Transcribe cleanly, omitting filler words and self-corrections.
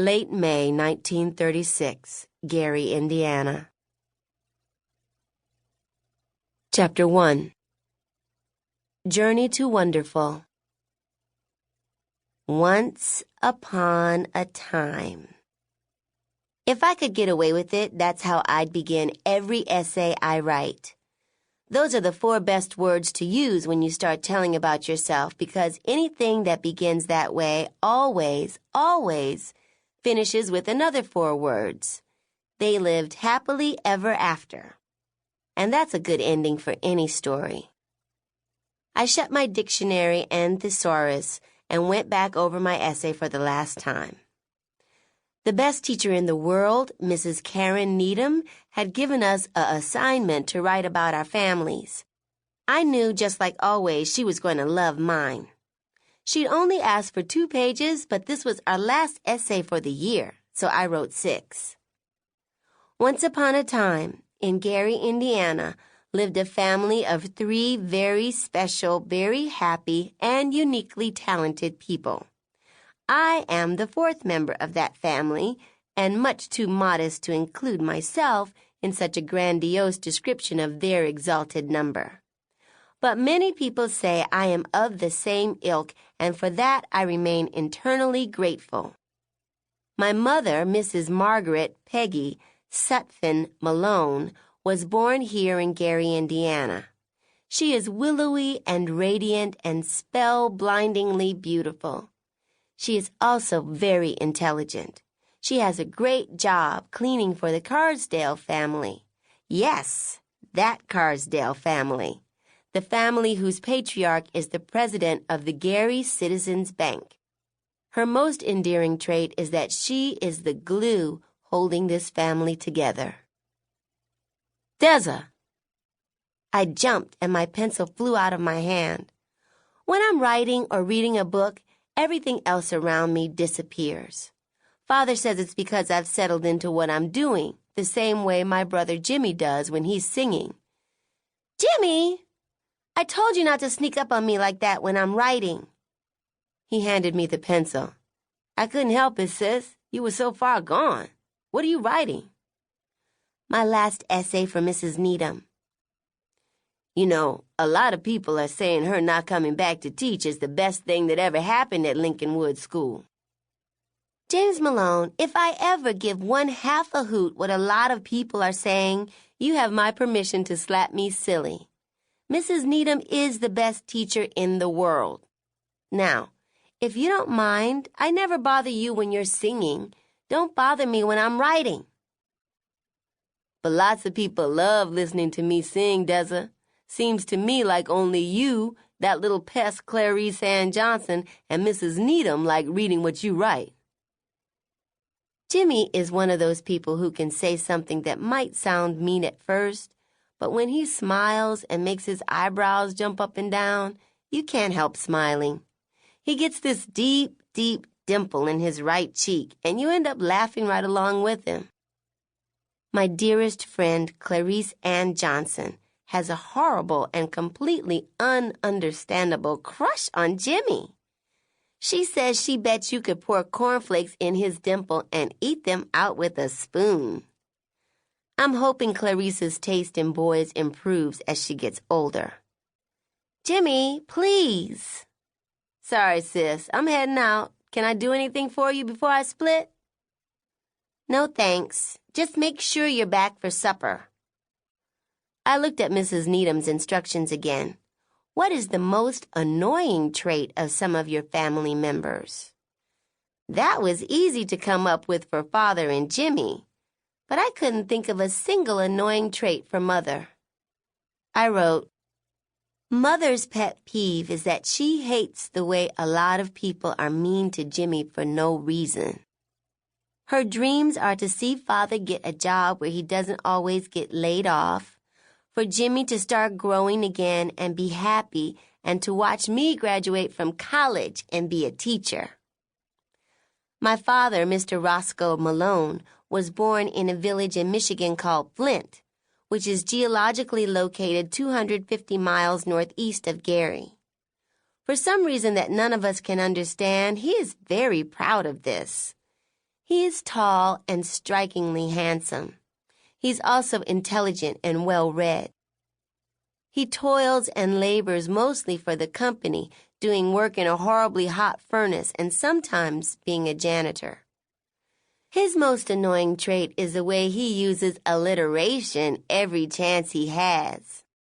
Late May 1936, Gary, Indiana. Chapter 1. Journey to Wonderful. Once upon a time. If I could get away with it, that's how I'd begin every essay I write. Those are the 4 best words to use when you start telling about yourself, because anything that begins that way always finishes with another 4 words. They lived happily ever after. And that's a good ending for any story. I shut my dictionary and thesaurus and went back over my essay for the last time. The best teacher in the world, Mrs. Karen Needham, had given us an assignment to write about our families. I knew, just like always, she was going to love mine. She'd only asked for 2 pages, but this was our last essay for the year, so I wrote 6. Once upon a time, in Gary, Indiana, lived a family of 3 very special, very happy, and uniquely talented people. I am the 4th member of that family, and much too modest to include myself in such a grandiose description of their exalted number. But many people say I am of the same ilk, and for that I remain eternally grateful. My mother, Mrs. Margaret Peggy Sutphin Malone, was born here in Gary, Indiana. She is willowy and radiant and spell-blindingly beautiful. She is also very intelligent. She has a great job cleaning for the Carsdale family. Yes, that Carsdale family. The family whose patriarch is the president of the Gary Citizens Bank. Her most endearing trait is that she is the glue holding this family together. Deza. I jumped and my pencil flew out of my hand. When I'm writing or reading a book, everything else around me disappears. Father says it's because I've settled into what I'm doing, the same way my brother Jimmie does when he's singing. Jimmie! I told you not to sneak up on me like that when I'm writing. He handed me the pencil. I couldn't help it, sis. You were so far gone. What are you writing? My last essay for Mrs. Needham. You know, a lot of people are saying her not coming back to teach is the best thing that ever happened at Lincoln Woods School. James Malone, if I ever give 1/2 a hoot what a lot of people are saying, you have my permission to slap me silly. Mrs. Needham is the best teacher in the world. Now, if you don't mind, I never bother you when you're singing. Don't bother me when I'm writing. But lots of people love listening to me sing, Deza. Seems to me like only you, that little pest Clarice Ann Johnson, and Mrs. Needham like reading what you write. Jimmie is one of those people who can say something that might sound mean at first, but when he smiles and makes his eyebrows jump up and down, you can't help smiling. He gets this deep, deep dimple in his right cheek, and you end up laughing right along with him. My dearest friend, Clarice Ann Johnson, has a horrible and completely ununderstandable crush on Jimmie. She says she bets you could pour cornflakes in his dimple and eat them out with a spoon. I'm hoping Clarice's taste in boys improves as she gets older. Jimmie, please. Sorry, sis. I'm heading out. Can I do anything for you before I split? No, thanks. Just make sure you're back for supper. I looked at Mrs. Needham's instructions again. What is the most annoying trait of some of your family members? That was easy to come up with for Father and Jimmie, but I couldn't think of a single annoying trait for Mother. I wrote, Mother's pet peeve is that she hates the way a lot of people are mean to Jimmie for no reason. Her dreams are to see Father get a job where he doesn't always get laid off, for Jimmie to start growing again and be happy, and to watch me graduate from college and be a teacher. My father, Mr. Roscoe Malone, was born in a village in Michigan called Flint, which is geologically located 250 miles northeast of Gary. For some reason that none of us can understand, he is very proud of this. He is tall and strikingly handsome. He's also intelligent and well-read. He toils and labors mostly for the company, doing work in a horribly hot furnace and sometimes being a janitor. His most annoying trait is the way he uses alliteration every chance he has.